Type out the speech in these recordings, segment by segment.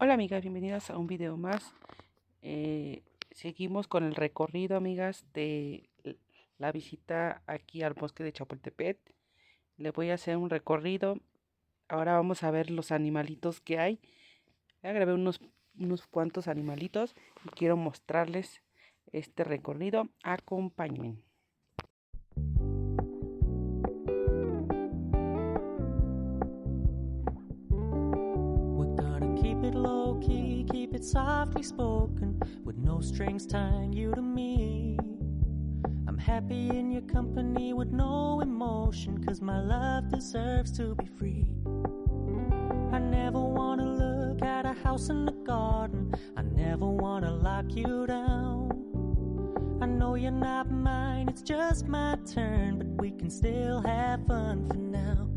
Hola amigas, bienvenidas a un video más. Seguimos con el recorrido, amigas, de la visita aquí al bosque de Chapultepec. Le voy a hacer un recorrido. Ahora vamos a ver los animalitos que hay. Ya grabé unos cuantos animalitos y quiero mostrarles este recorrido. Acompáñenme. Keep it low key, keep it softly spoken, with no strings tying you to me. I'm happy in your company with no emotion, 'cause my love deserves to be free. I never wanna look at a house in the garden, I never wanna lock you down. I know you're not mine, it's just my turn, but we can still have fun for now.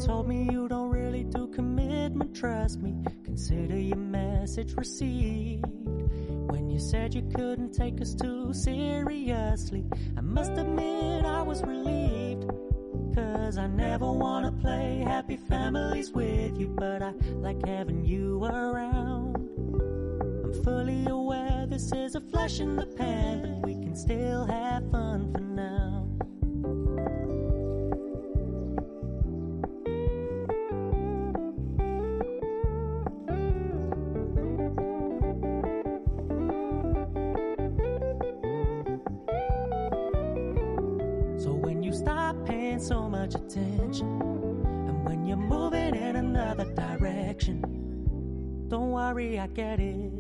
Told me you don't really do commitment, trust me, consider your message received. When you said you couldn't take us too seriously, I must admit I was relieved. 'Cause I never wanna play happy families with you, but I like having you around. I'm fully aware this is a flash in the pan, but we can still have fun for now. So much attention, and when you're moving in another direction, don't worry, I get it.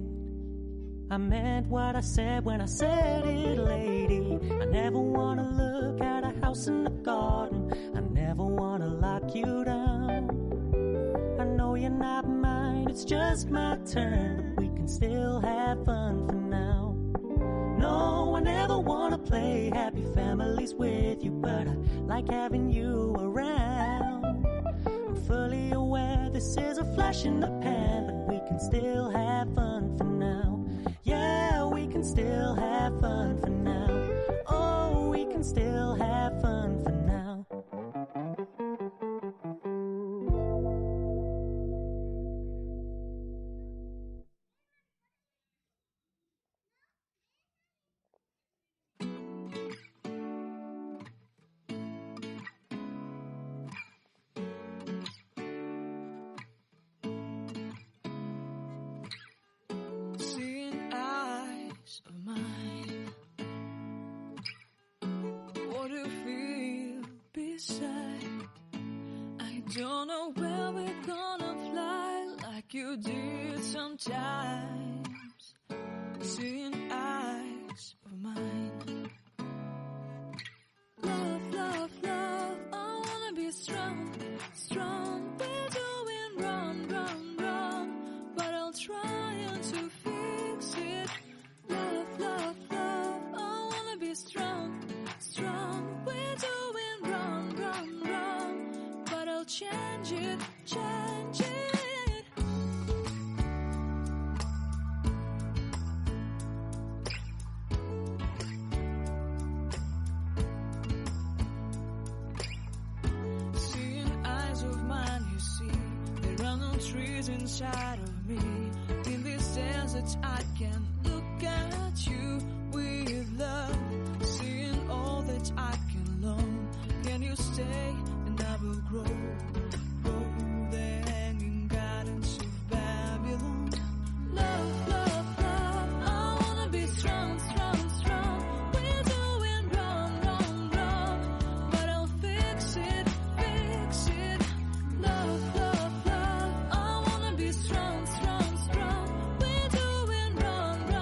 I meant what I said when I said it, lady. I never wanna look at a house in the garden, I never wanna lock you down. I know you're not mine, it's just my turn, but we can still have fun for now. No, I never wanna play happy families with you, but I like having you around. I'm fully aware this is a flash in the pan, but we can still have fun for now. Yeah, we can still have fun for now. Oh, we can still have fun for now. Of mine, what do you feel beside? I don't know where we're gonna fly like you did sometimes. Seeing eyes of mine. Love, love, love, I wanna be strong, strong. We're doing wrong, wrong, wrong, but I'll try to fix it. Love, love, love, I wanna be strong, strong. We're doing wrong, wrong, wrong, but I'll change it, change it. Seeing eyes of mine, you see, there are no trees inside of me. In this desert I can look at you with love, seeing all that I can learn. Can you stay and I will grow, grow the hanging gardens of Babylon. Love, love, love, I wanna be strong, strong, strong. We're doing wrong, wrong, wrong, but I'll fix it, fix it. Love, love, love, I wanna be strong, strong, strong. We're doing wrong, wrong.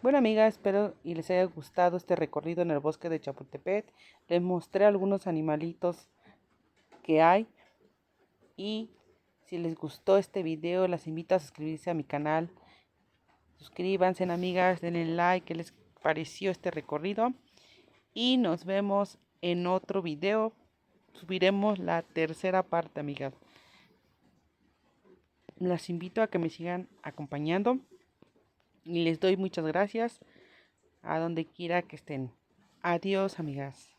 Bueno, amigas, espero y les haya gustado este recorrido en el bosque de Chapultepec. Les mostré algunos animalitos que hay y si les gustó este video, las invito a suscribirse a mi canal. Suscríbanse, amigas, denle like, ¿qué les pareció este recorrido? Y nos vemos en otro video. Subiremos la tercera parte, amigas. Las invito a que me sigan acompañando y les doy muchas gracias a donde quiera que estén. Adiós, amigas.